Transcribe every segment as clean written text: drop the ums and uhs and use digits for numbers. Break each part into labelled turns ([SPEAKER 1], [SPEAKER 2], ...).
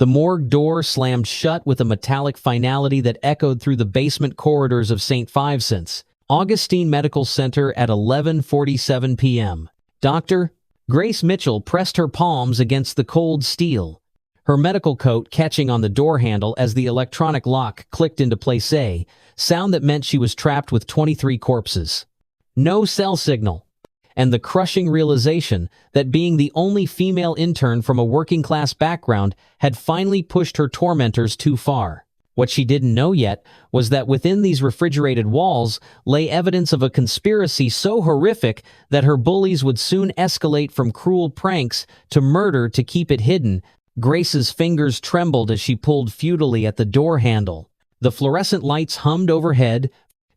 [SPEAKER 1] The morgue door slammed shut with a metallic finality that echoed through the basement corridors of St. Vincent's Augustine Medical Center at 11:47 p.m. Doctor, Grace Mitchell pressed her palms against the cold steel, her medical coat catching on the door handle as the electronic lock clicked into place, a sound that meant she was trapped with 23 corpses. No cell signal. And the crushing realization that being the only female intern from a working-class background had finally pushed her tormentors too far. What she didn't know yet was that within these refrigerated walls lay evidence of a conspiracy so horrific that her bullies would soon escalate from cruel pranks to murder to keep it hidden. Grace's fingers trembled as she pulled futilely at the door handle. The fluorescent lights hummed overhead,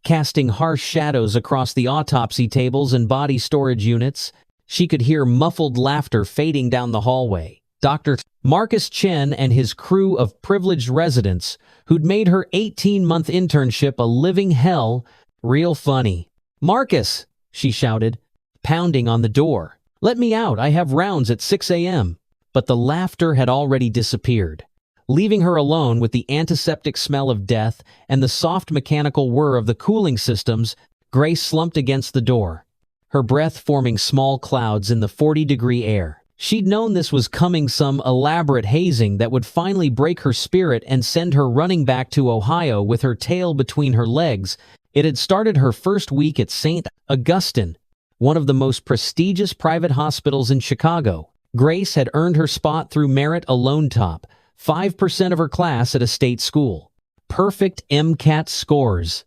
[SPEAKER 1] casting harsh shadows across the autopsy tables and body storage units. She could hear muffled laughter fading down the hallway. Dr. Marcus Chen and his crew of privileged residents who'd made her 18-month internship a living hell. Real funny. "Marcus," she shouted, pounding on the door. "Let me out, I have rounds at 6 a.m. But the laughter had already disappeared, leaving her alone with the antiseptic smell of death and the soft mechanical whir of the cooling systems. Grace slumped against the door, her breath forming small clouds in the 40-degree air. She'd known this was coming, some elaborate hazing that would finally break her spirit and send her running back to Ohio with her tail between her legs. It had started her first week at St. Augustine, one of the most prestigious private hospitals in Chicago. Grace had earned her spot through merit alone, top 5% of her class at a state school, perfect MCAT scores,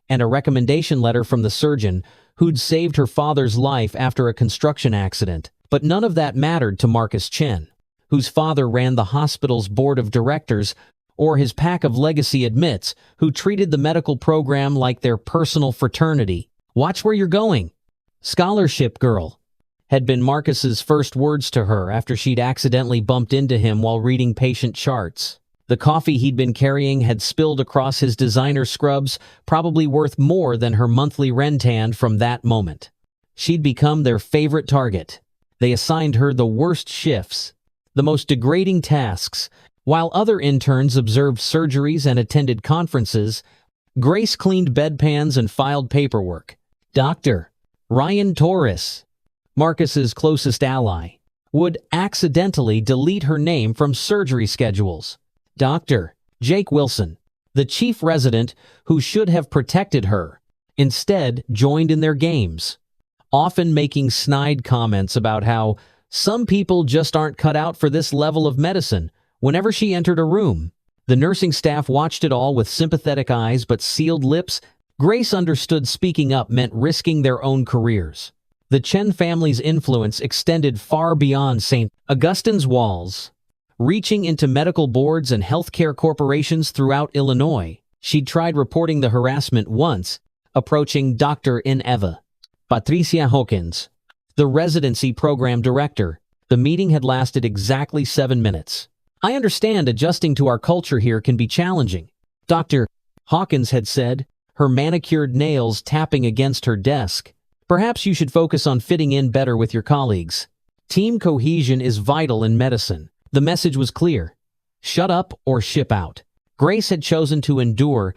[SPEAKER 1] and a recommendation letter from the surgeon who'd saved her father's life after a construction accident. But none of that mattered to Marcus Chen, whose father ran the hospital's board of directors, or his pack of legacy admits, who treated the medical program like their personal fraternity. "Watch where you're going, scholarship girl," had been Marcus's first words to her after she'd accidentally bumped into him while reading patient charts. The coffee he'd been carrying had spilled across his designer scrubs, probably worth more than her monthly rentand. From that moment, she'd become their favorite target. They assigned her the worst shifts, the most degrading tasks. While other interns observed surgeries and attended conferences, Grace cleaned bedpans and filed paperwork. Dr. Ryan Torres, Marcus's closest ally, would accidentally delete her name from surgery schedules. Dr. Jake Wilson, the chief resident who should have protected her, instead joined in their games, often making snide comments about how some people just aren't cut out for this level of medicine. Whenever she entered a room, the nursing staff watched it all with sympathetic eyes but sealed lips. Grace understood speaking up meant risking their own careers. The Chen family's influence extended far beyond St. Augustine's walls, reaching into medical boards and healthcare corporations throughout Illinois. She'd tried reporting the harassment once, approaching Dr. Eva Patricia Hawkins, the residency program director. The meeting had lasted exactly 7 minutes. "I understand adjusting to our culture here can be challenging," Dr. Hawkins had said, her manicured nails tapping against her desk. "Perhaps you should focus on fitting in better with your colleagues. Team cohesion is vital in medicine." The message was clear: shut up or ship out. Grace had chosen to endure,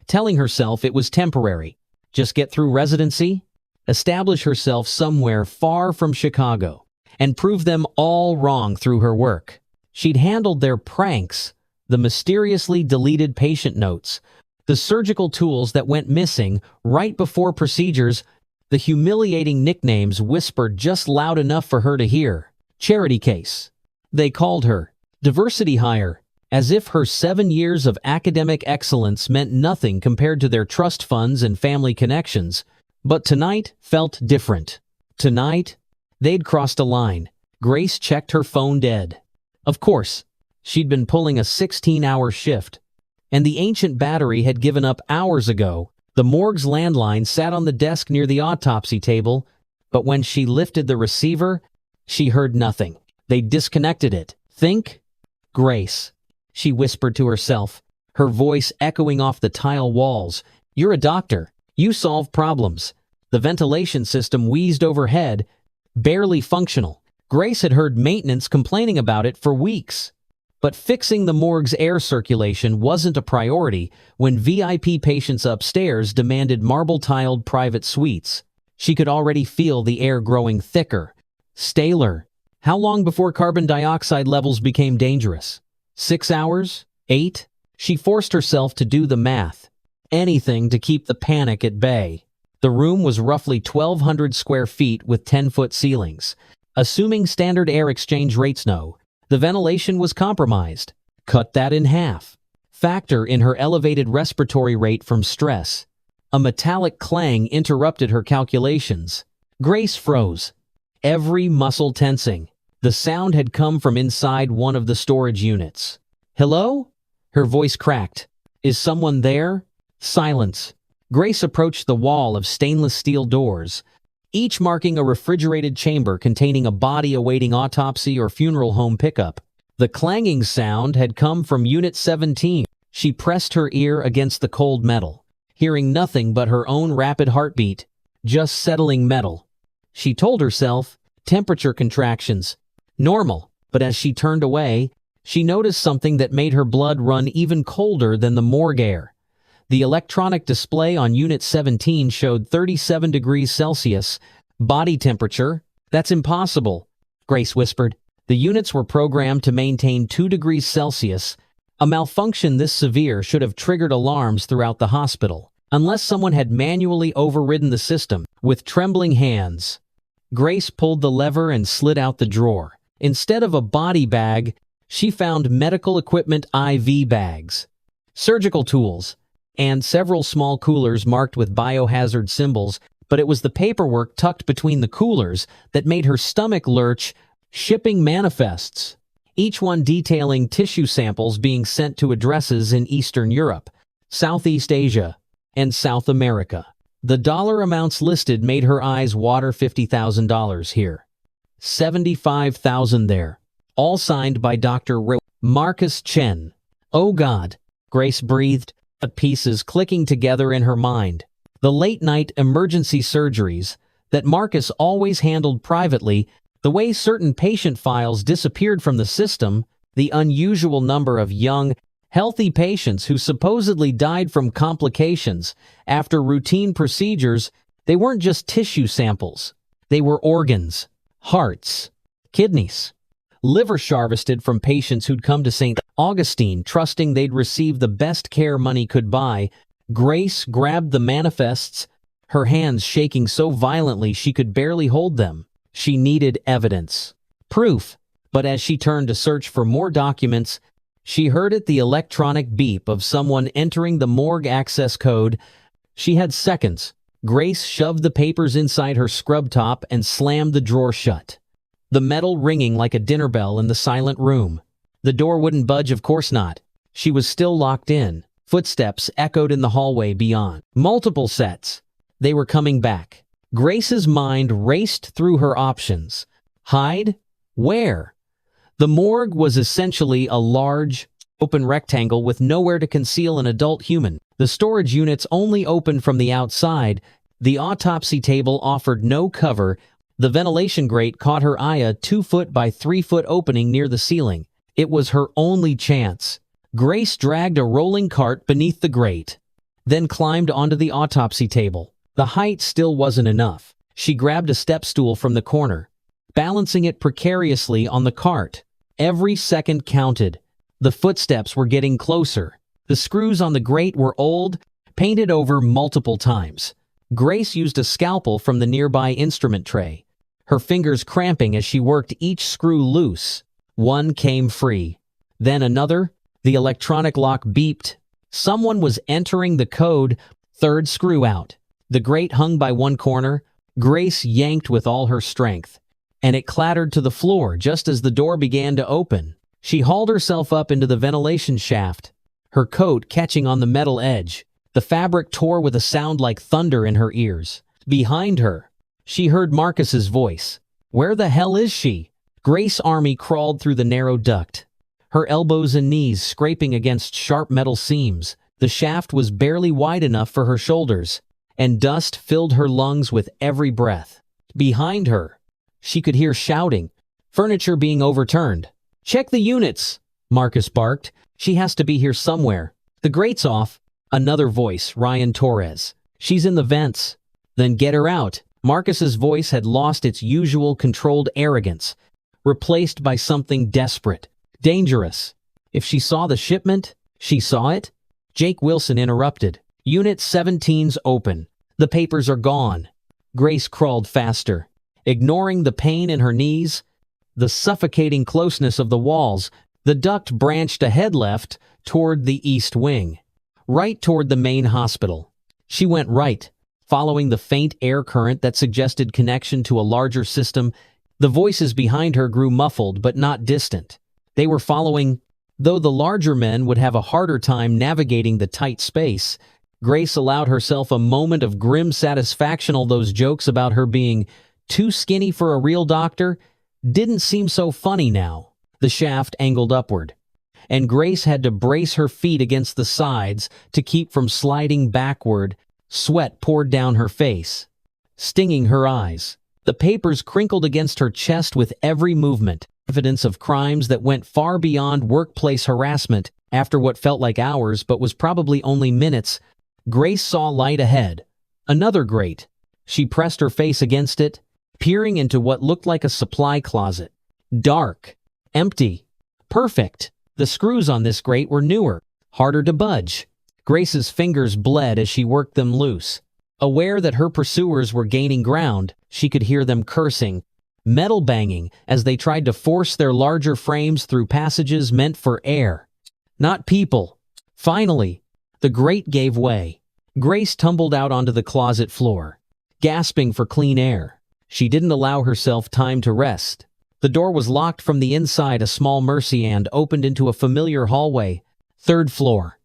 [SPEAKER 1] telling herself it was temporary. Just get through residency, establish herself somewhere far from Chicago, and prove them all wrong through her work. She'd handled their pranks, the mysteriously deleted patient notes, the surgical tools that went missing right before procedures, the humiliating nicknames whispered just loud enough for her to hear. Charity case, they called her. Diversity hire, as if her 7 years of academic excellence meant nothing compared to their trust funds and family connections. But tonight felt different. Tonight, they'd crossed a line. Grace checked her phone dead. Of course, she'd been pulling a 16-hour shift, and the ancient battery had given up hours ago. The morgue's landline sat on the desk near the autopsy table, but when she lifted the receiver, she heard nothing. They disconnected it. "Think, Grace," she whispered to herself, her voice echoing off the tile walls. "You're a doctor. You solve problems." The ventilation system wheezed overhead, barely functional. Grace had heard maintenance complaining about it for weeks. But fixing the morgue's air circulation wasn't a priority when VIP patients upstairs demanded marble-tiled private suites. She could already feel the air growing thicker, staler. How long before carbon dioxide levels became dangerous? 6 hours? 8? She forced herself to do the math. Anything to keep the panic at bay. The room was roughly 1,200 square feet with 10-foot ceilings. Assuming standard air exchange rates the ventilation was compromised. Cut that in half. Factor in her elevated respiratory rate from stress. A metallic clang interrupted her calculations. Grace froze, every muscle tensing. The sound had come from inside one of the storage units. "Hello?" Her voice cracked. "Is someone there?" Silence. Grace approached the wall of stainless steel doors, each marking a refrigerated chamber containing a body awaiting autopsy or funeral home pickup. The clanging sound had come from Unit 17. She pressed her ear against the cold metal, hearing nothing but her own rapid heartbeat, just settling metal. She told herself, temperature contractions, normal, but as she turned away, she noticed something that made her blood run even colder than the morgue air. The electronic display on Unit 17 showed 37 degrees Celsius. Body temperature? That's impossible, Grace whispered. The units were programmed to maintain 2 degrees Celsius. A malfunction this severe should have triggered alarms throughout the hospital, unless someone had manually overridden the system. With trembling hands, Grace pulled the lever and slid out the drawer. Instead of a body bag, she found medical equipment IV bags, surgical tools, and several small coolers marked with biohazard symbols, but it was the paperwork tucked between the coolers that made her stomach lurch. Shipping manifests, each one detailing tissue samples being sent to addresses in Eastern Europe, Southeast Asia, and South America. The dollar amounts listed made her eyes water. $50,000 here, $75,000 there, all signed by Dr. Marcus Chen. Oh God, Grace breathed, pieces clicking together in her mind. The late-night emergency surgeries that Marcus always handled privately, the way certain patient files disappeared from the system, the unusual number of young, healthy patients who supposedly died from complications after routine procedures. They weren't just tissue samples. They were organs, hearts, kidneys, liver harvested from patients who'd come to St. Augustine trusting they'd receive the best care money could buy. Grace grabbed the manifests, her hands shaking so violently she could barely hold them. She needed evidence, proof, but as she turned to search for more documents, she heard the electronic beep of someone entering the morgue access code. She had seconds. Grace shoved the papers inside her scrub top and slammed the drawer shut, the metal ringing like a dinner bell in the silent room. The door wouldn't budge, of course not. She was still locked in. Footsteps echoed in the hallway beyond. Multiple sets. They were coming back. Grace's mind raced through her options. Hide? Where? The morgue was essentially a large, open rectangle with nowhere to conceal an adult human. The storage units only opened from the outside. The autopsy table offered no cover. The ventilation grate caught her eye, a 2-foot by 3-foot opening near the ceiling. It was her only chance. Grace dragged a rolling cart beneath the grate, then climbed onto the autopsy table. The height still wasn't enough. She grabbed a step stool from the corner, balancing it precariously on the cart. Every second counted. The footsteps were getting closer. The screws on the grate were old, painted over multiple times. Grace used a scalpel from the nearby instrument tray, her fingers cramping as she worked each screw loose. One came free. Then another. The electronic lock beeped. Someone was entering the code. Third screw out. The grate hung by one corner. Grace yanked with all her strength, and it clattered to the floor just as the door began to open. She hauled herself up into the ventilation shaft, her coat catching on the metal edge. The fabric tore with a sound like thunder in her ears. Behind her, she heard Marcus's voice. Where the hell is she? Grace Army crawled through the narrow duct, her elbows and knees scraping against sharp metal seams. The shaft was barely wide enough for her shoulders, and dust filled her lungs with every breath. Behind her, she could hear shouting, furniture being overturned. Check the units! Marcus barked. "She has to be here somewhere." "The grate's off." Another voice, Ryan Torres. "She's in the vents." "Then get her out." Marcus's voice had lost its usual controlled arrogance, replaced by something desperate, dangerous. "If she saw the shipment, she saw it?" Jake Wilson interrupted. "Unit 17's open. The papers are gone." Grace crawled faster, ignoring the pain in her knees, the suffocating closeness of the walls. The duct branched ahead left toward the east wing, right toward the main hospital. She went right, following the faint air current that suggested connection to a larger system. The voices behind her grew muffled but not distant. They were following, though the larger men would have a harder time navigating the tight space. Grace allowed herself a moment of grim satisfaction. All those jokes about her being too skinny for a real doctor didn't seem so funny now. The shaft angled upward, and Grace had to brace her feet against the sides to keep from sliding backward. Sweat poured down her face, stinging her eyes. The papers crinkled against her chest with every movement, evidence of crimes that went far beyond workplace harassment. After what felt like hours but was probably only minutes, Grace saw light ahead. Another grate. She pressed her face against it, peering into what looked like a supply closet. Dark. Empty. Perfect. The screws on this grate were newer, harder to budge. Grace's fingers bled as she worked them loose. Aware that her pursuers were gaining ground, she could hear them cursing, metal banging as they tried to force their larger frames through passages meant for air, not people. Finally, the grate gave way. Grace tumbled out onto the closet floor, gasping for clean air. She didn't allow herself time to rest. The door was locked from the inside. A small mercy hand opened into a familiar hallway. 3rd floor.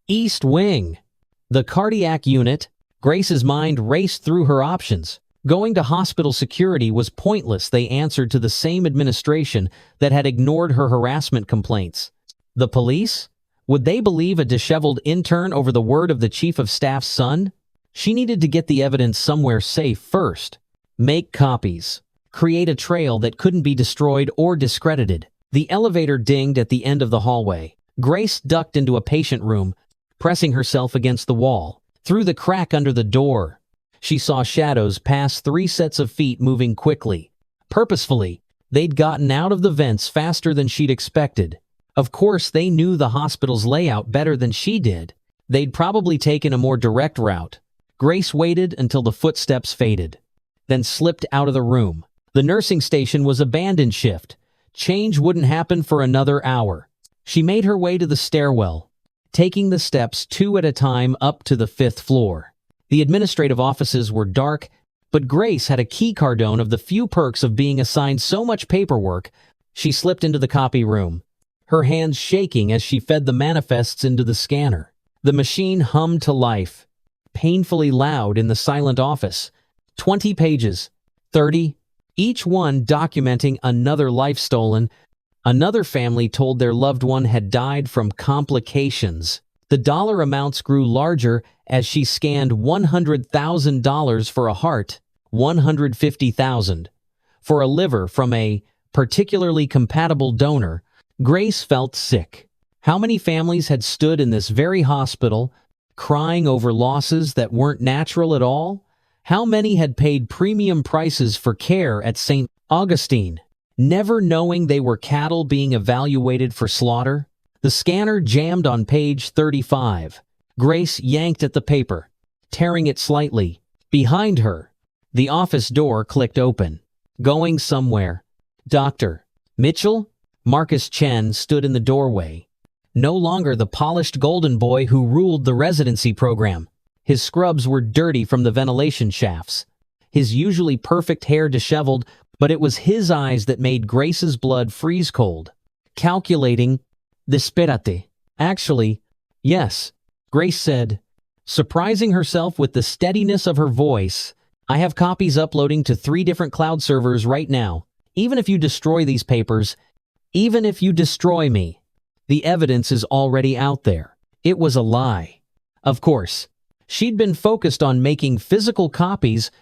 [SPEAKER 1] East wing. The cardiac unit. Grace's mind raced through her options. Going to hospital security was pointless. They answered to the same administration that had ignored her harassment complaints. The police? Would they believe a disheveled intern over the word of the chief of staff's son? She needed to get the evidence somewhere safe first. Make copies. Create a trail that couldn't be destroyed or discredited. The elevator dinged at the end of the hallway. Grace ducked into a patient room, pressing herself against the wall. Through the crack under the door, she saw shadows pass 3 sets of feet moving quickly. Purposefully, they'd gotten out of the vents faster than she'd expected. Of course, they knew the hospital's layout better than she did. They'd probably taken a more direct route. Grace waited until the footsteps faded, then slipped out of the room. The nursing station was abandoned shift. Change wouldn't happen for another hour. She made her way to the stairwell, taking the steps 2 at a time up to the 5th floor. The administrative offices were dark, but Grace had a key cardone of the few perks of being assigned so much paperwork. She slipped into the copy room, her hands shaking as she fed the manifests into the scanner. The machine hummed to life, painfully loud in the silent office. 20 pages, 30, each one documenting another life stolen. Another family told their loved one had died from complications. The dollar amounts grew larger as she scanned $100,000 for a heart, $150,000 for a liver from a particularly compatible donor. Grace felt sick. How many families had stood in this very hospital, crying over losses that weren't natural at all? How many had paid premium prices for care at St. Augustine, never knowing they were cattle being evaluated for slaughter? The scanner jammed on page 35. Grace yanked at the paper, tearing it slightly. Behind her, the office door clicked open. Going somewhere. Dr. Mitchell? Marcus Chen stood in the doorway, no longer the polished golden boy who ruled the residency program. His scrubs were dirty from the ventilation shafts, his usually perfect hair disheveled, but it was his eyes that made Grace's blood freeze cold. Calculating. Desperate. Actually, yes, Grace said, surprising herself with the steadiness of her voice. I have copies uploading to 3 different cloud servers right now. Even if you destroy these papers, even if you destroy me, the evidence is already out there. It was a lie. Of course, she'd been focused on making physical copies,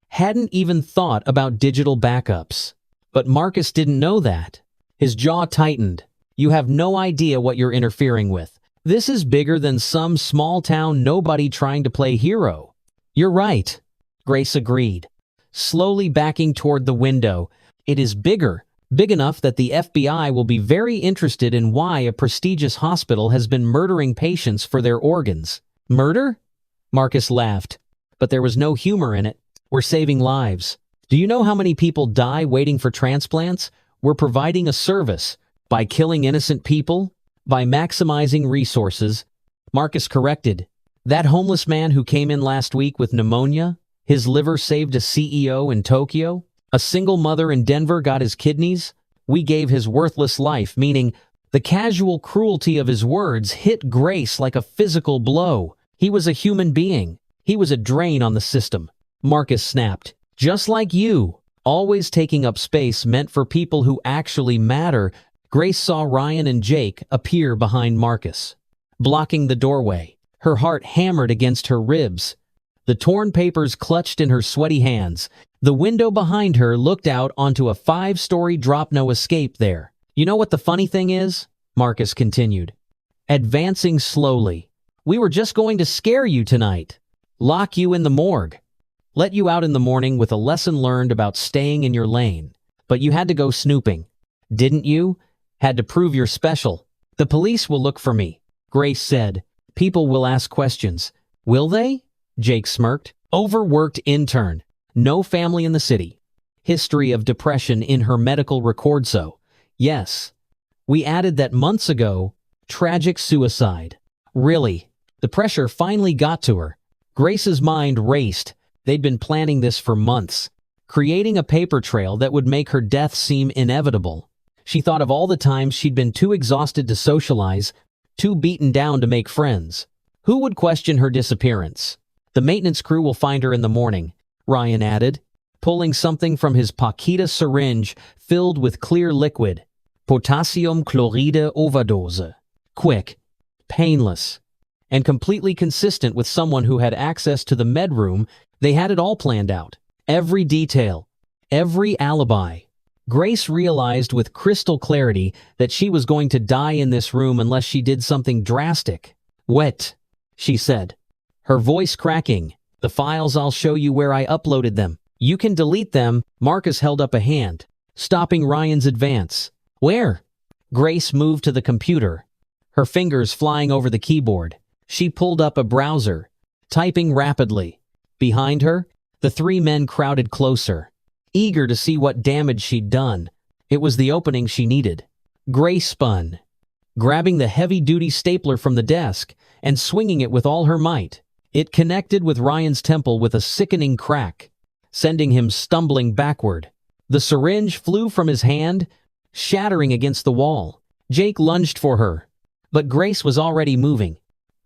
[SPEAKER 1] hadn't even thought about digital backups. But Marcus didn't know that. His jaw tightened. You have no idea what you're interfering with. This is bigger than some small-town nobody trying to play hero." "You're right," Grace agreed, slowly backing toward the window. "It is big enough that the FBI will be very interested in why a prestigious hospital has been murdering patients for their organs." "Murder?" Marcus laughed, but there was no humor in it. "We're saving lives. Do you know how many people die waiting for transplants? We're providing a service by killing innocent people, by maximizing resources." Marcus corrected. "That homeless man who came in last week with pneumonia, his liver saved a CEO in Tokyo. A single mother in Denver got his kidneys. We gave his worthless life," meaning the casual cruelty of his words hit Grace like a physical blow. He was a human being. He was a drain on the system. Marcus snapped. "Just like you, always taking up space meant for people who actually matter." Grace saw Ryan and Jake appear behind Marcus, blocking the doorway. Her heart hammered against her ribs. The torn papers clutched in her sweaty hands. The window behind her looked out onto a 5-story drop, no escape there. "You know what the funny thing is?" Marcus continued, advancing slowly. "We were just going to scare you tonight. Lock you in the morgue. Let you out in the morning with a lesson learned about staying in your lane. But you had to go snooping. Didn't you? Had to prove you're special." "The police will look for me," Grace said. "People will ask questions." "Will they?" Jake smirked. "Overworked intern. No family in the city. History of depression in her medical record, so yes. We added that months ago. Tragic suicide." "Really?" The pressure finally got to her. Grace's mind raced. They'd been planning this for months, creating a paper trail that would make her death seem inevitable. She thought of all the times she'd been too exhausted to socialize, too beaten down to make friends. Who would question her disappearance? "The maintenance crew will find her in the morning," Ryan added, pulling something from his Paquita syringe filled with clear liquid. "Potassium chloride overdose. Quick, painless, and completely consistent with someone who had access to the med room." They had it all planned out. Every detail, every alibi. Grace realized with crystal clarity that she was going to die in this room unless she did something drastic. "Wet," she said, her voice cracking. "The files, I'll show you where I uploaded them. You can delete them." Marcus held up a hand, stopping Ryan's advance. "Where?" Grace moved to the computer, her fingers flying over the keyboard. She pulled up a browser, typing rapidly. Behind her, the 3 men crowded closer, eager to see what damage she'd done. It was the opening she needed. Grace spun, grabbing the heavy-duty stapler from the desk and swinging it with all her might. It connected with Ryan's temple with a sickening crack, sending him stumbling backward. The syringe flew from his hand, shattering against the wall. Jake lunged for her, but Grace was already moving,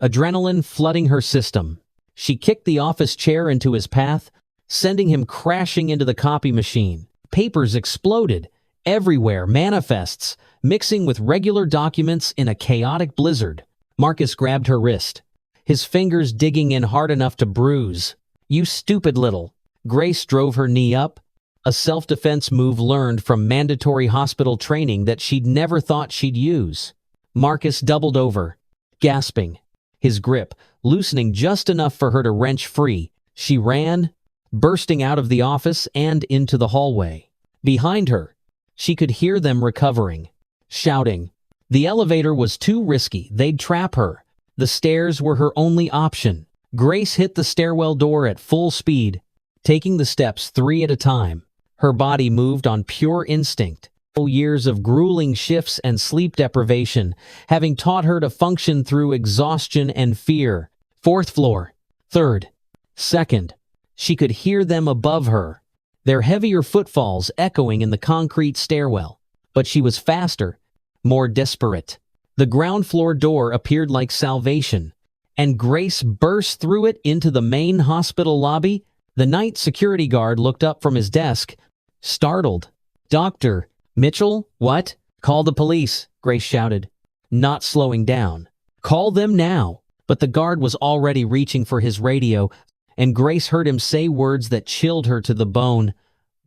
[SPEAKER 1] adrenaline flooding her system. She kicked the office chair into his path, sending him crashing into the copy machine. Papers exploded everywhere, manifests mixing with regular documents in a chaotic blizzard. Marcus grabbed her wrist, his fingers digging in hard enough to bruise. "You stupid little." Grace drove her knee up, a self-defense move learned from mandatory hospital training that she'd never thought she'd use. Marcus doubled over, gasping, his grip loosening just enough for her to wrench free. She ran, bursting out of the office and into the hallway. Behind her, she could hear them recovering, shouting. The elevator was too risky. They'd trap her. The stairs were her only option. Grace hit the stairwell door at full speed, taking the steps 3 at a time. Her body moved on pure instinct. Years of grueling shifts and sleep deprivation, having taught her to function through exhaustion and fear. 4th floor, 3rd, 2nd. She could hear them above her, their heavier footfalls echoing in the concrete stairwell. But she was faster, more desperate. The ground floor door appeared like salvation, and Grace burst through it into the main hospital lobby. The night security guard looked up from his desk, startled. "Dr. Mitchell, what?" "Call the police," Grace shouted, not slowing down. "Call them now." But the guard was already reaching for his radio, and Grace heard him say words that chilled her to the bone.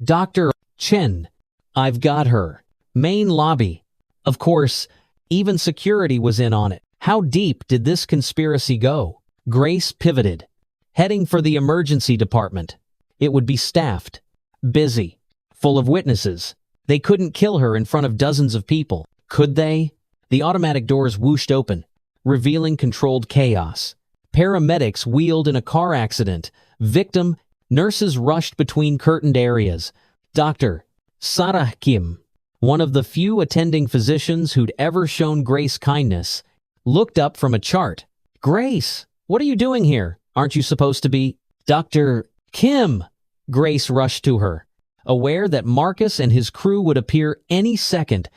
[SPEAKER 1] "Dr. Chen, I've got her. Main lobby." Of course, Even security was in on it. How deep did this conspiracy go? Grace pivoted, heading for the emergency department. It would be staffed, busy, full of witnesses. They couldn't kill her in front of dozens of people. Could they? The automatic doors whooshed open, revealing controlled chaos. Paramedics wheeled in a car accident. Victim, nurses rushed between curtained areas. Dr. Sarah Kim, one of the few attending physicians who'd ever shown Grace kindness, looked up from a chart. "Grace, what are you doing here? Aren't you supposed to be—" "Dr. Kim!" Grace rushed to her, aware that Marcus and his crew would appear any second.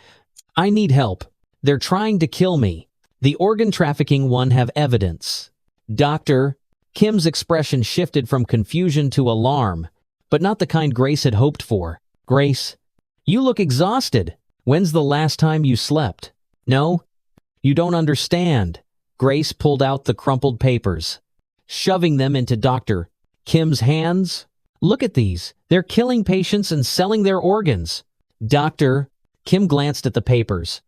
[SPEAKER 1] "I need help. They're trying to kill me. The organ trafficking one have evidence." "Doctor," Kim's expression shifted from confusion to alarm, but not the kind Grace had hoped for. "Grace, you look exhausted. When's the last time you slept?" "No, you don't understand." Grace pulled out the crumpled papers, shoving them into Dr. Kim's hands. "Look at these. They're killing patients and selling their organs." "Doctor," Kim glanced at the papers,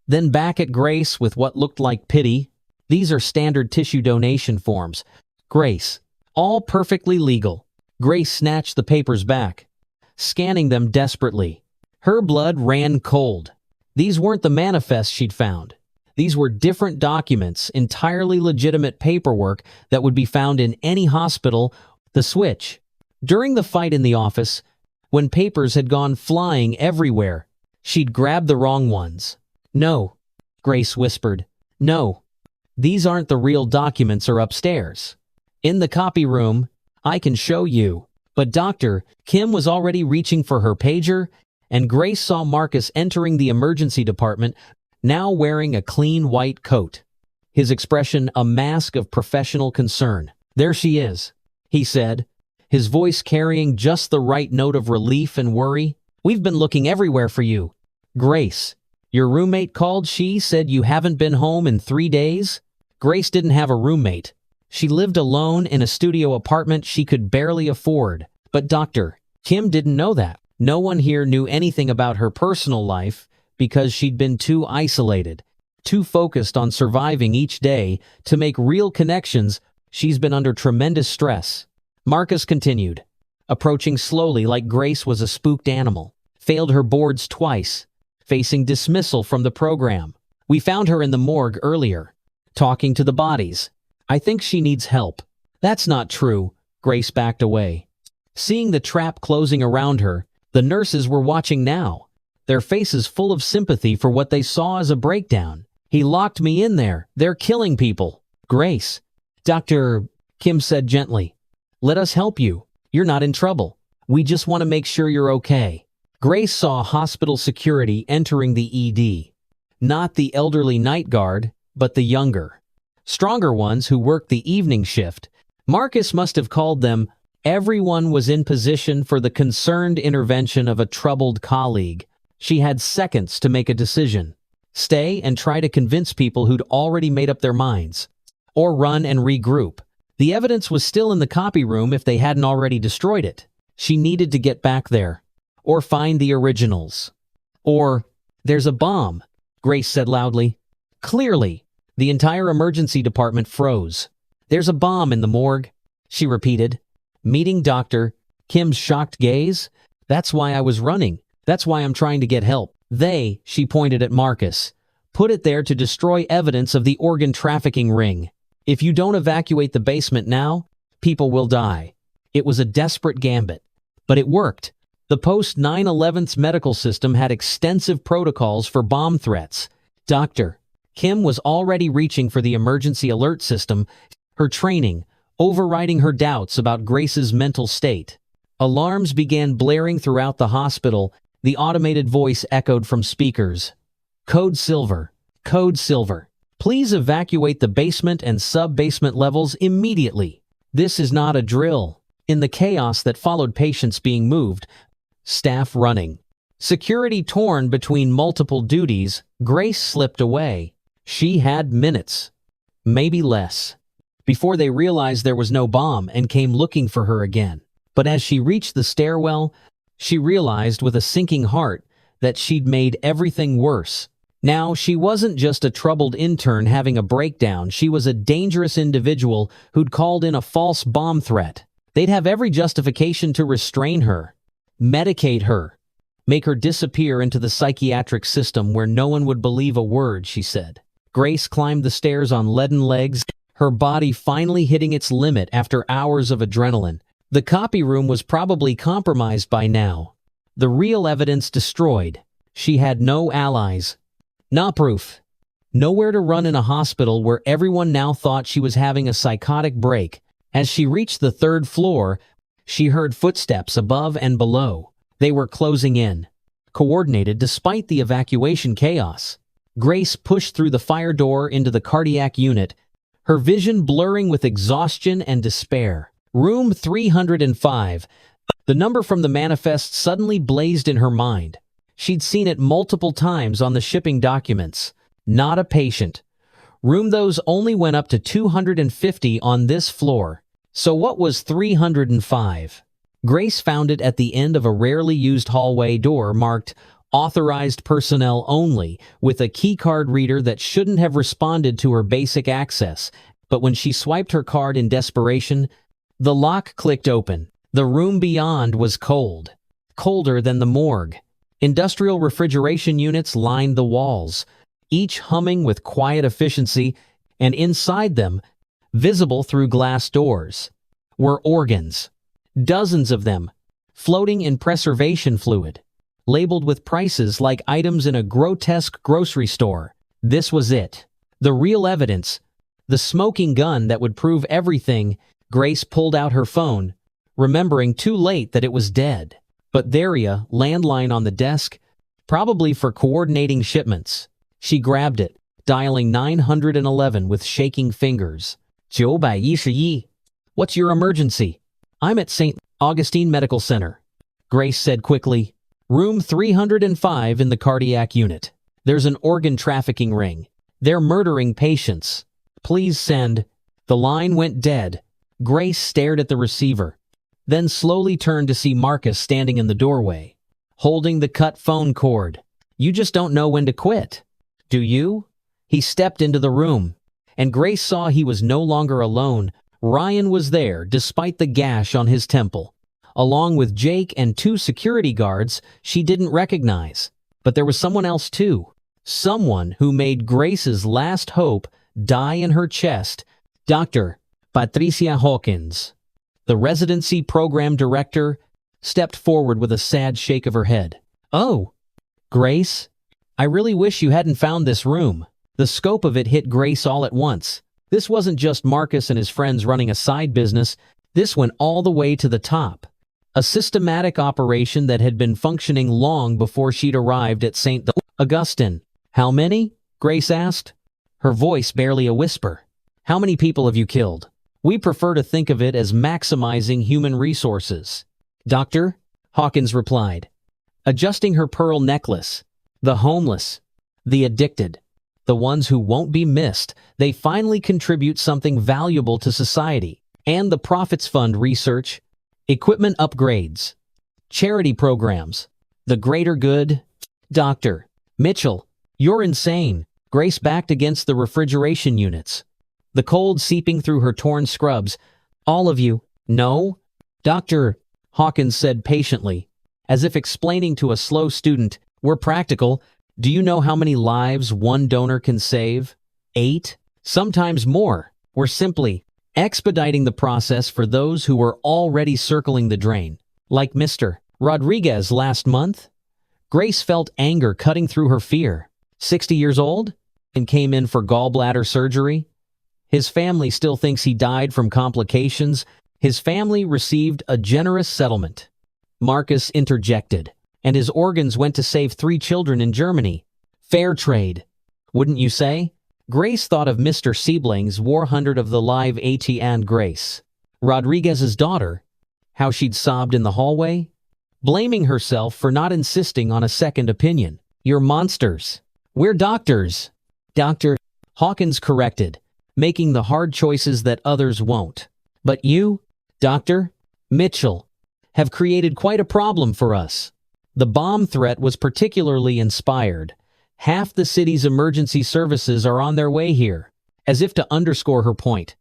[SPEAKER 1] then back at Grace with what looked like pity. "These are standard tissue donation forms." "Grace, all perfectly legal." Grace snatched the papers back, scanning them desperately. Her blood ran cold. These weren't the manifests she'd found. These were different documents, entirely legitimate paperwork that would be found in any hospital. The switch. During the fight in the office, when papers had gone flying everywhere, she'd grabbed the wrong ones. "No," Grace whispered. "No. These aren't the real documents or upstairs. In the copy room, I can show you." But Dr. Kim was already reaching for her pager, and Grace saw Marcus entering the emergency department, now wearing a clean white coat. His expression a mask of professional concern. "There she is," he said, his voice carrying just the right note of relief and worry. "We've been looking everywhere for you." "Grace, your roommate called. She said you haven't been home in 3 days?" Grace didn't have a roommate. She lived alone in a studio apartment she could barely afford. But Dr. Kim didn't know that. No one here knew anything about her personal life because she'd been too isolated, too focused on surviving each day to make real connections. She's been under tremendous stress. Marcus continued, approaching slowly like Grace was a spooked animal. "Failed her boards twice, facing dismissal from the program. We found her in the morgue earlier, talking to the bodies. I think she needs help." "That's not true." Grace backed away. Seeing the trap closing around her, the nurses were watching now, their faces full of sympathy for what they saw as a breakdown. "He locked me in there. They're killing people." "Grace," Dr. Kim said gently, "let us help you. You're not in trouble. We just want to make sure you're okay." Grace saw hospital security entering the ED. Not the elderly night guard, but the younger, stronger ones who worked the evening shift. Marcus must have called them. Everyone was in position for the concerned intervention of a troubled colleague. She had seconds to make a decision. Stay and try to convince people who'd already made up their minds, or run and regroup. The evidence was still in the copy room if they hadn't already destroyed it. She needed to get back there, or find the originals. Or, "There's a bomb," Grace said loudly. Clearly, the entire emergency department froze. "There's a bomb in the morgue," she repeated, meeting Dr. Kim's shocked gaze. "That's why I was running. That's why I'm trying to get help. They," she pointed at Marcus, "put it there to destroy evidence of the organ trafficking ring. If you don't evacuate the basement now, people will die." It was a desperate gambit, but it worked. The post-9/11's medical system had extensive protocols for bomb threats. Dr. Kim was already reaching for the emergency alert system, her training overriding her doubts about Grace's mental state. Alarms began blaring throughout the hospital. The automated voice echoed from speakers. "Code Silver. Code Silver. Please evacuate the basement and sub-basement levels immediately." This is not a drill. In the chaos that followed patients being moved, staff running, security torn between multiple duties, Grace slipped away. She had minutes, maybe less, before they realized there was no bomb and came looking for her again. But as she reached the stairwell, she realized with a sinking heart that she'd made everything worse. Now, she wasn't just a troubled intern having a breakdown, she was a dangerous individual who'd called in a false bomb threat. They'd have every justification to restrain her, medicate her, make her disappear into the psychiatric system where no one would believe a word she said. Grace climbed the stairs on leaden legs, her body finally hitting its limit after hours of adrenaline. The copy room was probably compromised by now. The real evidence destroyed. She had no allies. Not proof. Nowhere to run in a hospital where everyone now thought she was having a psychotic break. As she reached the third floor, she heard footsteps above and below. They were closing in, coordinated despite the evacuation chaos. Grace pushed through the fire door into the cardiac unit, her vision blurring with exhaustion and despair. Room 305. The number from the manifest suddenly blazed in her mind. She'd seen it multiple times on the shipping documents. Not a patient. Room those only went up to 250 on this floor. So what was 305? Grace found it at the end of a rarely used hallway door marked Authorized Personnel Only, with a keycard reader that shouldn't have responded to her basic access. But when she swiped her card in desperation, the lock clicked open. The room beyond was cold. Colder than the morgue. Industrial refrigeration units lined the walls, each humming with quiet efficiency, and inside them, visible through glass doors, were organs. Dozens of them, floating in preservation fluid, labeled with prices like items in a grotesque grocery store. This was it. The real evidence. The smoking gun that would prove everything. Grace pulled out her phone, remembering too late that it was dead. But thereya, landline on the desk, probably for coordinating shipments. She grabbed it, dialing 911 with shaking fingers. 911. What's your emergency? I'm at St. Augustine Medical Center. Grace said quickly. Room 305 in the cardiac unit. There's an organ trafficking ring. They're murdering patients. Please send. The line went dead. Grace stared at the receiver, then slowly turned to see Marcus standing in the doorway, holding the cut phone cord. You just don't know when to quit, do you? He stepped into the room, and Grace saw he was no longer alone. Ryan was there, despite the gash on his temple, along with Jake and two security guards she didn't recognize. But there was someone else too. Someone who made Grace's last hope die in her chest. Dr. Patricia Hawkins, the residency program director, stepped forward with a sad shake of her head. Oh, Grace, I really wish you hadn't found this room. The scope of it hit Grace all at once. This wasn't just Marcus and his friends running a side business. This went all the way to the top. A systematic operation that had been functioning long before she'd arrived at St. Augustine. How many? Grace asked, her voice barely a whisper. How many people have you killed? We prefer to think of it as maximizing human resources. Doctor, Hawkins replied, adjusting her pearl necklace. The homeless, the addicted, the ones who won't be missed. They finally contribute something valuable to society. And the profits fund research, equipment upgrades, charity programs, the greater good. Dr. Mitchell, you're insane. Grace backed against the refrigeration units, the cold seeping through her torn scrubs. All of you. No? Dr. Hawkins said patiently, as if explaining to a slow student, we're practical. Do you know how many lives one donor can save? 8? Sometimes more. We're simply expediting the process for those who were already circling the drain. Like Mr. Rodriguez last month? Grace felt anger cutting through her fear. 60 years old? And came in for gallbladder surgery? His family still thinks he died from complications. His family received a generous settlement. Marcus interjected, and his organs went to save 3 children in Germany. Fair trade, wouldn't you say? Grace thought of Mr. Siebling's 400 of the live AT and Grace. Rodriguez's daughter, how she'd sobbed in the hallway, blaming herself for not insisting on a second opinion. You're monsters. We're doctors. Dr. Hawkins corrected, making the hard choices that others won't. But you, Dr. Mitchell, have created quite a problem for us. The bomb threat was particularly inspired. Half the city's emergency services are on their way here. As if to underscore her point,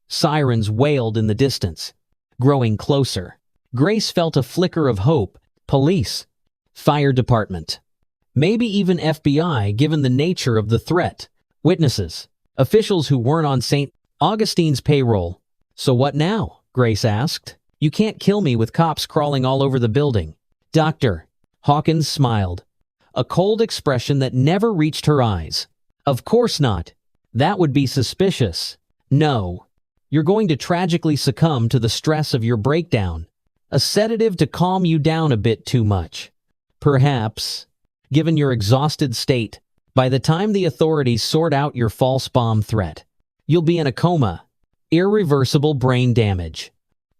[SPEAKER 1] sirens wailed in the distance, growing closer. Grace felt a flicker of hope. Police, fire department, maybe even FBI, given the nature of the threat. Witnesses, officials who weren't on St. Augustine's payroll. So what now? Grace asked. You can't kill me with cops crawling all over the building. Doctor. Hawkins smiled, a cold expression that never reached her eyes. Of course not. That would be suspicious. No. You're going to tragically succumb to the stress of your breakdown. A sedative to calm you down a bit too much. Perhaps, given your exhausted state, by the time the authorities sort out your false bomb threat, you'll be in a coma. Irreversible brain damage.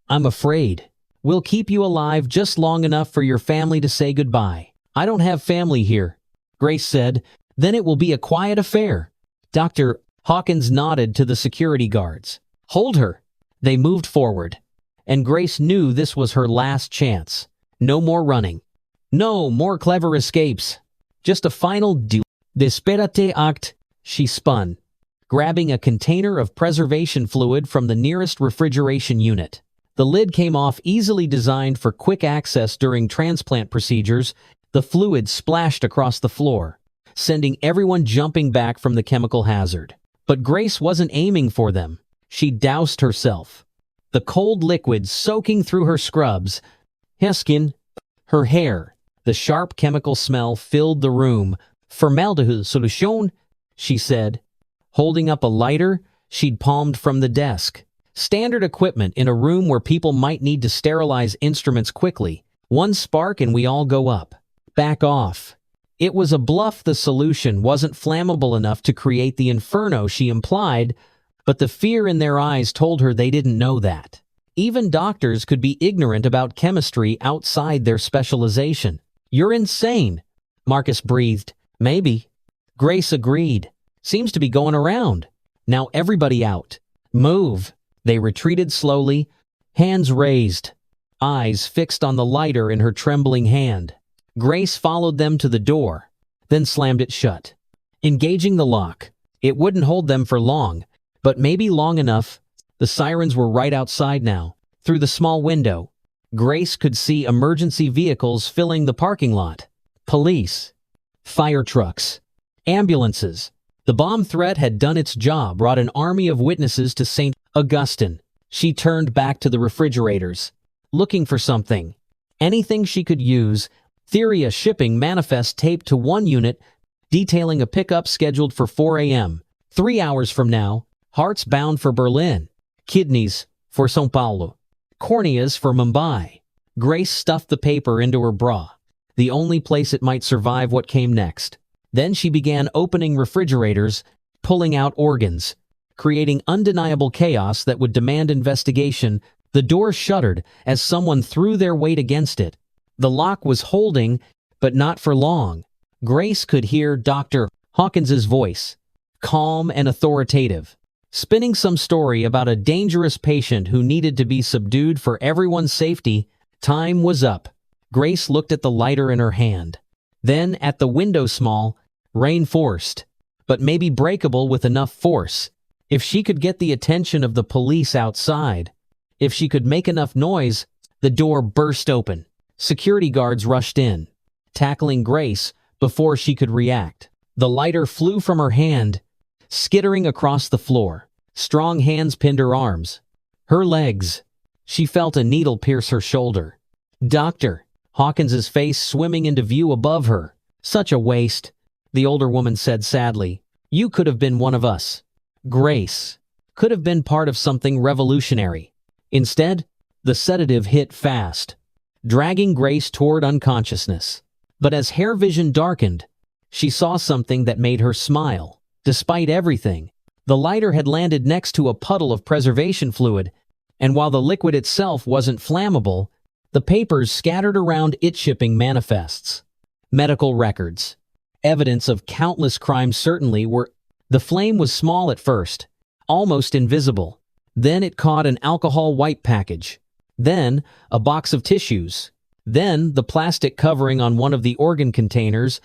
[SPEAKER 1] I'm afraid we'll keep you alive just long enough for your family to say goodbye. I don't have family here, Grace said. Then it will be a quiet affair. Dr. Hawkins nodded to the security guards. Hold her. They moved forward, and Grace knew this was her last chance. No more running. No more clever escapes. Just a final desperate act. She spun, grabbing a container of preservation fluid from the nearest refrigeration unit. The lid came off, easily designed for quick access during transplant procedures. The fluid splashed across the floor, sending everyone jumping back from the chemical hazard. But Grace wasn't aiming for them. She doused herself, the cold liquid soaking through her scrubs, her skin, her hair. The sharp chemical smell filled the room. Formaldehyde solution, she said, holding up a lighter she'd palmed from the desk. Standard equipment in a room where people might need to sterilize instruments quickly. One spark and we all go up. Back off. It was a bluff. The solution wasn't flammable enough to create the inferno she implied, but the fear in their eyes told her they didn't know that. Even doctors could be ignorant about chemistry outside their specialization. You're insane, Marcus breathed. Maybe. Grace agreed. Seems to be going around. Now everybody out. Move. They retreated slowly, hands raised, eyes fixed on the lighter in her trembling hand. Grace followed them to the door, then slammed it shut. Engaging the lock. It wouldn't hold them for long, but maybe long enough. The sirens were right outside now. Through the small window, Grace could see emergency vehicles filling the parking lot. Police, fire trucks, ambulances. The bomb threat had done its job, brought an army of witnesses to St. Augustine. She turned back to the refrigerators, looking for something. Anything she could use. Theoria shipping manifest taped to one unit, detailing a pickup scheduled for 4 a.m. 3 hours from now. Hearts bound for Berlin. Kidneys for São Paulo. Corneas for Mumbai. Grace stuffed the paper into her bra, the only place it might survive what came next. Then she began opening refrigerators, pulling out organs, creating undeniable chaos that would demand investigation. The door shuddered as someone threw their weight against it. The lock was holding, but not for long. Grace could hear Dr. Hawkins's voice, calm and authoritative, spinning some story about a dangerous patient who needed to be subdued for everyone's safety. Time was up. Grace looked at the lighter in her hand, then at the window. Small, reinforced, but maybe breakable with enough force. If she could get the attention of the police outside, if she could make enough noise. The door burst open. Security guards rushed in, tackling Grace before she could react. The lighter flew from her hand, skittering across the floor. Strong hands pinned her arms, her legs. She felt a needle pierce her shoulder. Dr. Hawkins's face swimming into view above her. Such a waste, the older woman said sadly. You could have been one of us. Grace could have been part of something revolutionary. Instead, the sedative hit fast, dragging Grace toward unconsciousness. But as her vision darkened, she saw something that made her smile. Despite everything, the lighter had landed next to a puddle of preservation fluid, and while the liquid itself wasn't flammable, the papers scattered around it shipping manifests, medical records, evidence of countless crimes certainly were. The flame was small at first, almost invisible. Then it caught an alcohol wipe package, then a box of tissues, then the plastic covering on one of the organ containers.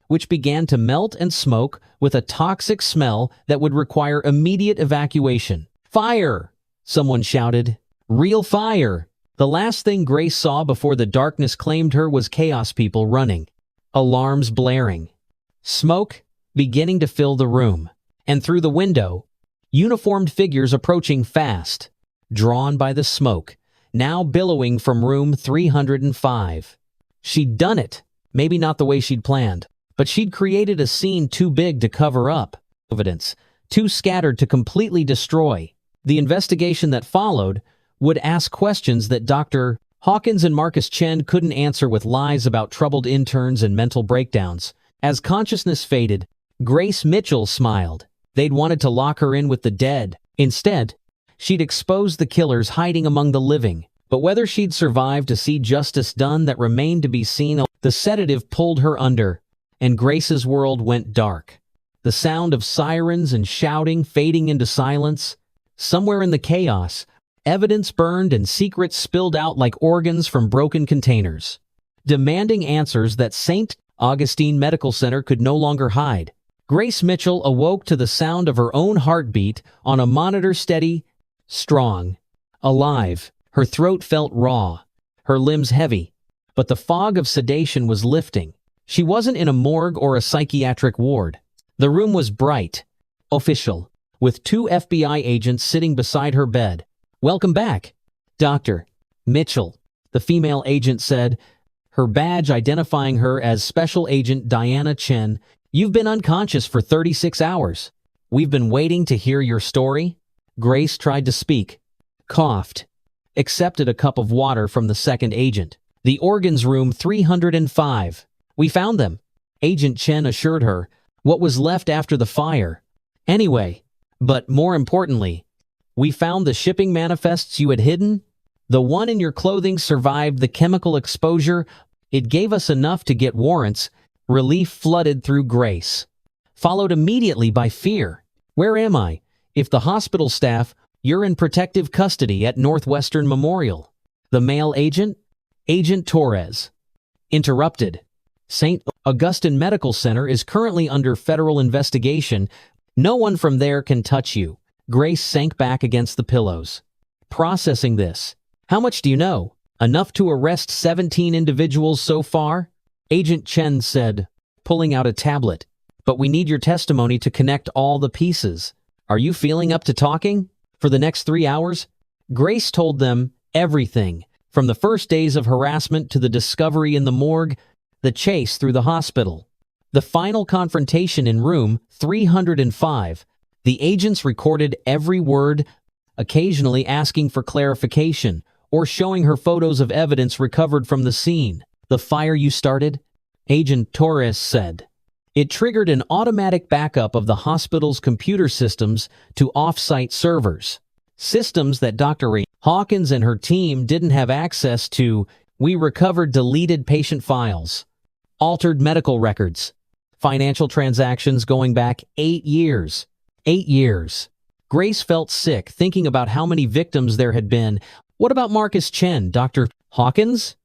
[SPEAKER 1] which began to melt and smoke with a toxic smell that would require immediate evacuation. "Fire!" someone shouted. "Real fire!" The last thing Grace saw before the darkness claimed her was chaos people running, alarms blaring, smoke beginning to fill the room, and through the window, uniformed figures approaching fast, drawn by the smoke, now billowing from room 305. She'd done it, maybe not the way she'd planned, but she'd created a scene too big to cover up, evidence, too scattered to completely destroy. The investigation that followed would ask questions that Dr. Hawkins and Marcus Chen couldn't answer with lies about troubled interns and mental breakdowns. As consciousness faded, Grace Mitchell smiled. They'd wanted to lock her in with the dead. Instead, she'd exposed the killers hiding among the living. But whether she'd survive to see justice done, that remained to be seen. The sedative pulled her under, and Grace's world went dark. The sound of sirens and shouting fading into silence. Somewhere in the chaos, evidence burned and secrets spilled out like organs from broken containers, demanding answers that St. Augustine Medical Center could no longer hide. Grace Mitchell awoke to the sound of her own heartbeat on a monitor, steady, strong, alive. Her throat felt raw, her limbs heavy, but the fog of sedation was lifting. She wasn't in a morgue or a psychiatric ward. The room was bright, official, with 2 FBI agents sitting beside her bed. "Welcome back, Dr. Mitchell," the female agent said, her badge identifying her as Special Agent Diana Chen. "You've been unconscious for 36 hours. We've been waiting to hear your story." Grace tried to speak, coughed, accepted a cup of water from the second agent. "The organs room 305. We found them," Agent Chen assured her. "What was left after the fire. Anyway, but more importantly, we found the shipping manifests you had hidden. The one in your clothing survived the chemical exposure. It gave us enough to get warrants." Relief flooded through Grace, followed immediately by fear. "Where am I?" "If the hospital staff, you're in protective custody at Northwestern Memorial." The male agent, Agent Torres, interrupted. "St. Augustine Medical Center is currently under federal investigation. No one from there can touch you." Grace sank back against the pillows, processing this. "How much do you know?" "Enough to arrest 17 individuals so far," Agent Chen said, pulling out a tablet. "But we need your testimony to connect all the pieces. Are you feeling up to talking?" For the next 3 hours, Grace told them everything, from the first days of harassment to the discovery in the morgue, the chase through the hospital, the final confrontation in room 305. The agents recorded every word, occasionally asking for clarification or showing her photos of evidence recovered from the scene. "The fire you started," Agent Torres said. "It triggered an automatic backup of the hospital's computer systems to off-site servers. Systems that Dr. Hawkins and her team didn't have access to. We recovered deleted patient files, altered medical records, financial transactions going back 8 years. 8 years. Grace felt sick thinking about how many victims there had been. "What about Marcus Chen, Dr. Hawkins?"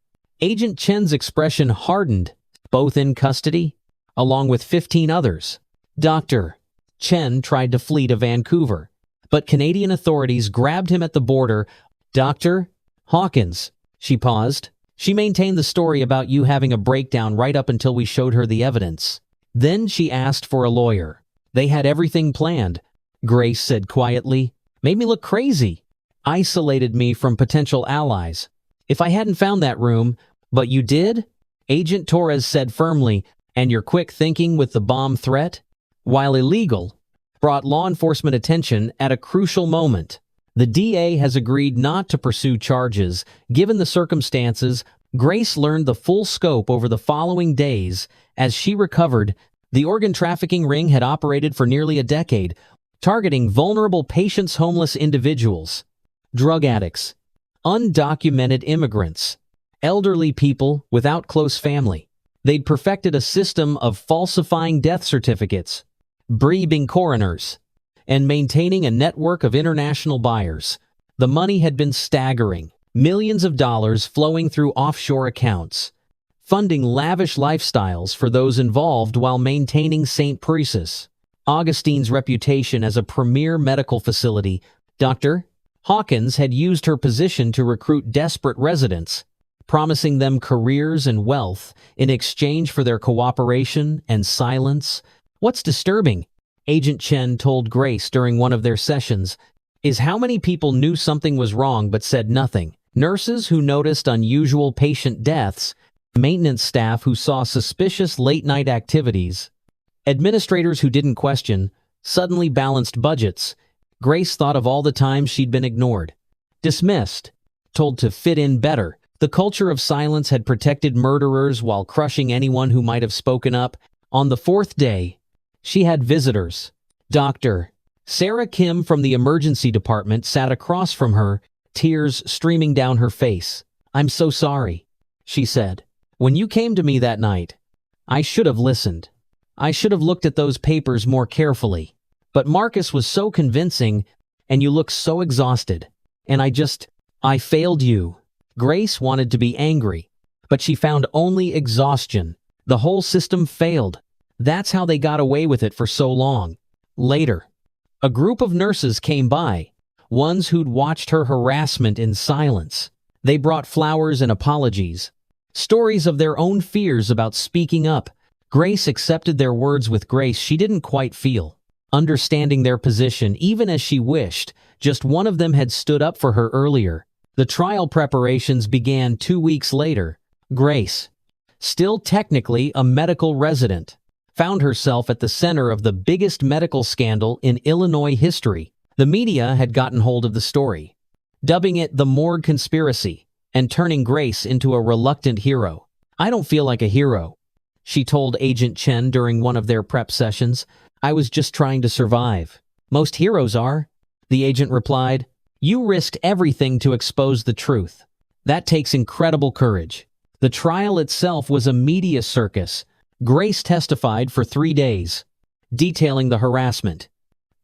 [SPEAKER 1] Agent Chen's expression hardened. "Both in custody, along with 15 others." Dr. Chen tried to flee to Vancouver, but Canadian authorities grabbed him at the border. "Dr. Hawkins," she paused. "She maintained the story about you having a breakdown right up until we showed her the evidence. Then she asked for a lawyer. They had everything planned," Grace said quietly. "Made me look crazy. Isolated me from potential allies. If I hadn't found that room, but you did?" Agent Torres said firmly, "And your quick thinking with the bomb threat, while illegal, brought law enforcement attention at a crucial moment. The DA has agreed not to pursue charges. Given the circumstances, Grace learned the full scope over the following days as she recovered. The organ trafficking ring had operated for nearly a decade, targeting vulnerable patients, homeless individuals, drug addicts, undocumented immigrants, elderly people without close family. They'd perfected a system of falsifying death certificates, bribing coroners, and maintaining a network of international buyers. The money had been staggering, millions of dollars flowing through offshore accounts. funding lavish lifestyles for those involved while maintaining St. Precis. Augustine's reputation as a premier medical facility, Dr. Hawkins had used her position to recruit desperate residents, promising them careers and wealth in exchange for their cooperation and silence. What's disturbing, Agent Chen told Grace during one of their sessions, is how many people knew something was wrong but said nothing. Nurses who noticed unusual patient deaths, maintenance staff who saw suspicious late-night activities, administrators who didn't question, suddenly balanced budgets. Grace thought of all the times she'd been ignored, dismissed, told to fit in better. The culture of silence had protected murderers while crushing anyone who might have spoken up. On the fourth day, she had visitors. Dr. Sarah Kim from the emergency department sat across from her, tears streaming down her face. "I'm so sorry," she said. "When you came to me that night, I should have listened. I should have looked at those papers more carefully. But Marcus was so convincing, and you look so exhausted. And I failed you." Grace wanted to be angry, but she found only exhaustion. The whole system failed. That's how they got away with it for so long. Later, a group of nurses came by, ones who'd watched her harassment in silence. They brought flowers and apologies, stories of their own fears about speaking up. Grace accepted their words with grace she didn't quite feel, understanding their position even as she wished. Just one of them had stood up for her earlier. The trial preparations began 2 weeks later. Grace, still technically a medical resident, found herself at the center of the biggest medical scandal in Illinois history. The media had gotten hold of the story, dubbing it the Morgue conspiracy, and turning Grace into a reluctant hero. "I don't feel like a hero," she told Agent Chen during one of their prep sessions. "I was just trying to survive." "Most heroes are," the agent replied. "You risked everything to expose the truth. That takes incredible courage." The trial itself was a media circus. Grace testified for 3 days, detailing the harassment,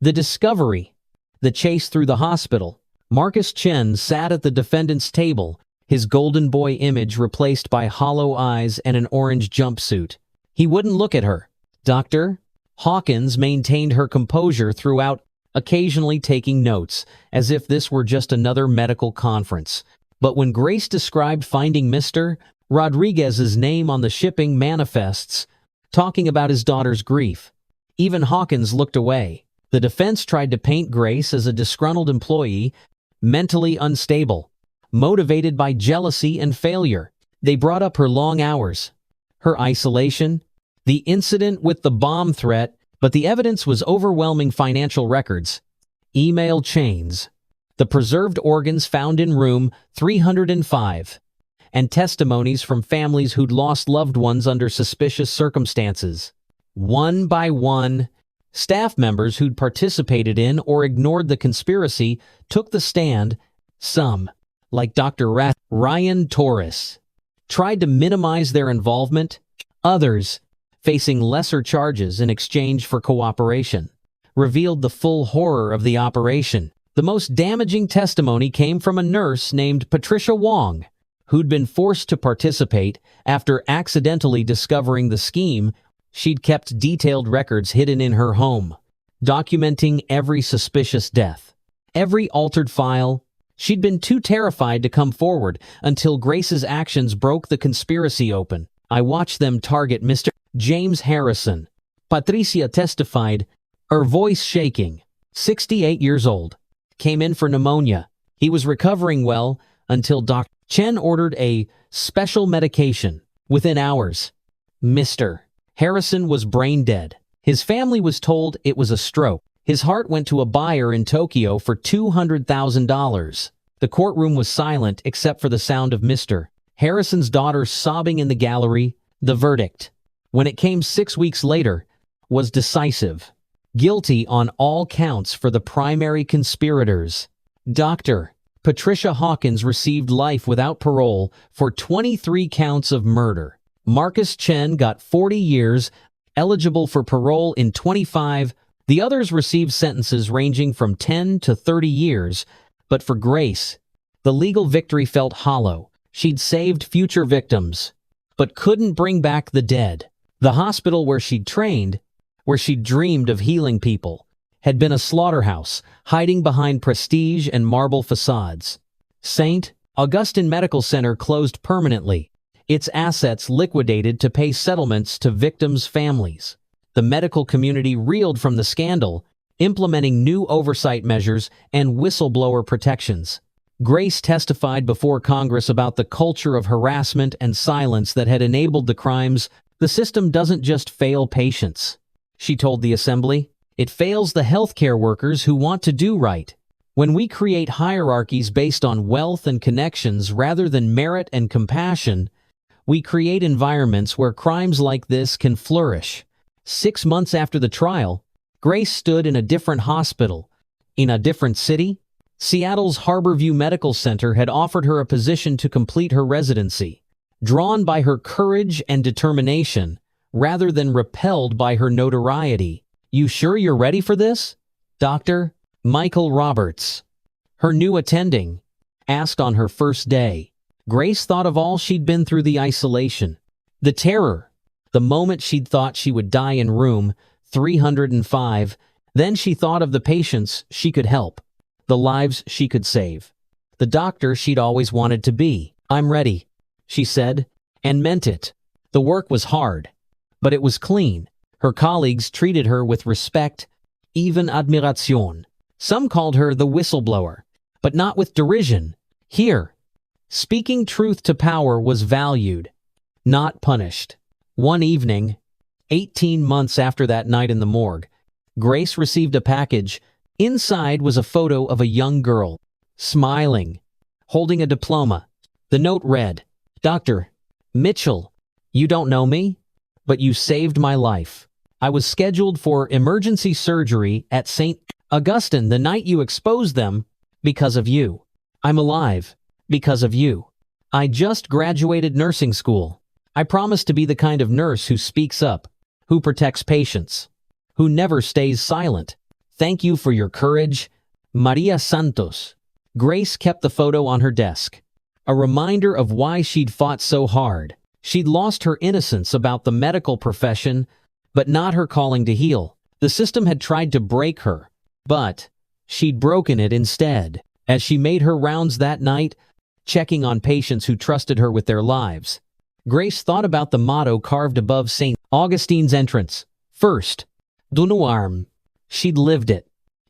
[SPEAKER 1] the discovery, the chase through the hospital. Marcus Chen sat at the defendant's table, his golden boy image replaced by hollow eyes and an orange jumpsuit. He wouldn't look at her. Dr. Hawkins maintained her composure throughout, occasionally taking notes, as if this were just another medical conference. But when Grace described finding Mr. Rodriguez's name on the shipping manifests, talking about his daughter's grief, even Hawkins looked away. The defense tried to paint Grace as a disgruntled employee, mentally unstable, motivated by jealousy and failure. They brought up her long hours, her isolation, the incident with the bomb threat, but the evidence was overwhelming: financial records, email chains, the preserved organs found in room 305, and testimonies from families who'd lost loved ones under suspicious circumstances. One by one, staff members who'd participated in or ignored the conspiracy took the stand. Some, like Dr. Ryan Torres, tried to minimize their involvement. Others, facing lesser charges in exchange for cooperation, revealed the full horror of the operation. The most damaging testimony came from a nurse named Patricia Wong, who'd been forced to participate after accidentally discovering the scheme. She'd kept detailed records hidden in her home, documenting every suspicious death, every altered file. She'd been too terrified to come forward until Grace's actions broke the conspiracy open. "I watched them target Mr. James Harrison," Patricia testified, her voice shaking. 68 years old. Came in for pneumonia. He was recovering well until Dr. Chen ordered a special medication. Within hours, Mr. Harrison was brain dead. His family was told it was a stroke. His heart went to a buyer in Tokyo for $200,000. The courtroom was silent except for the sound of Mr. Harrison's daughter sobbing in the gallery. The verdict, when it came 6 weeks later, was decisive. Guilty on all counts for the primary conspirators. Dr. Patricia Hawkins received life without parole for 23 counts of murder. Marcus Chen got 40 years, eligible for parole in 25. The others received sentences ranging from 10 to 30 years. But for Grace, the legal victory felt hollow. She'd saved future victims, but couldn't bring back the dead. The hospital where she'd trained, where she'd dreamed of healing people, had been a slaughterhouse, hiding behind prestige and marble facades. St. Augustine Medical Center closed permanently, its assets liquidated to pay settlements to victims' families. The medical community reeled from the scandal, implementing new oversight measures and whistleblower protections. Grace testified before Congress about the culture of harassment and silence that had enabled the crimes. The system doesn't just fail patients, she told the assembly. It fails the healthcare workers who want to do right. When we create hierarchies based on wealth and connections rather than merit and compassion, we create environments where crimes like this can flourish. 6 months after the trial, Grace stood in a different hospital, in a different city. Seattle's Harborview Medical Center had offered her a position to complete her residency. Drawn by her courage and determination, rather than repelled by her notoriety. "You sure you're ready for this?" Dr. Michael Roberts, her new attending, asked on her first day. Grace thought of all she'd been through: the isolation, the terror, the moment she'd thought she would die in room 305. Then she thought of the patients she could help, the lives she could save. The doctor she'd always wanted to be. "I'm ready," she said, and meant it. The work was hard, but it was clean. Her colleagues treated her with respect, even admiration. Some called her the whistleblower, but not with derision. Here, speaking truth to power was valued, not punished. One evening, 18 months after that night in the morgue, Grace received a package. Inside was a photo of a young girl, smiling, holding a diploma. The note read, "Dr. Mitchell, you don't know me, but you saved my life. I was scheduled for emergency surgery at St. Augustine the night you exposed them because of you. I'm alive because of you. I just graduated nursing school. I promise to be the kind of nurse who speaks up, who protects patients, who never stays silent. Thank you for your courage, Maria Santos." Grace kept the photo on her desk, a reminder of why she'd fought so hard. She'd lost her innocence about the medical profession, but not her calling to heal. The system had tried to break her, but she'd broken it instead. As she made her rounds that night, checking on patients who trusted her with their lives, Grace thought about the motto carved above St. Augustine's entrance. First, Dunuarm. She'd lived it,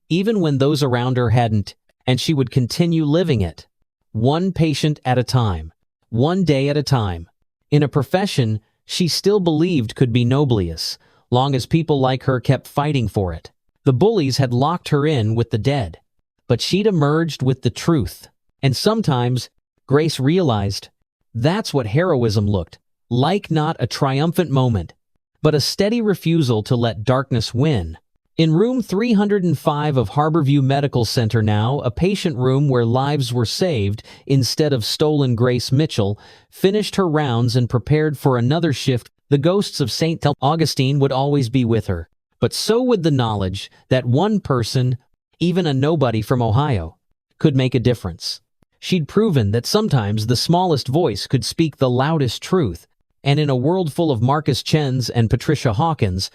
[SPEAKER 1] even when those around her hadn't, and she would continue living it. One patient at a time, one day at a time. In a profession she still believed could be noblious, long as people like her kept fighting for it. The bullies had locked her in with the dead, but she'd emerged with the truth. And sometimes, Grace realized, that's what heroism looked like, not a triumphant moment, but a steady refusal to let darkness win. In room 305 of Harborview Medical Center now, a patient room where lives were saved instead of stolen, Grace Mitchell finished her rounds and prepared for another shift. The ghosts of St. Augustine would always be with her, but so would the knowledge that one person, even a nobody from Ohio, could make a difference. She'd proven that sometimes the smallest voice could speak the loudest truth, and in a world full of Marcus Chens and Patricia Hawkins,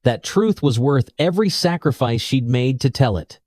[SPEAKER 1] that truth was worth every sacrifice she'd made to tell it.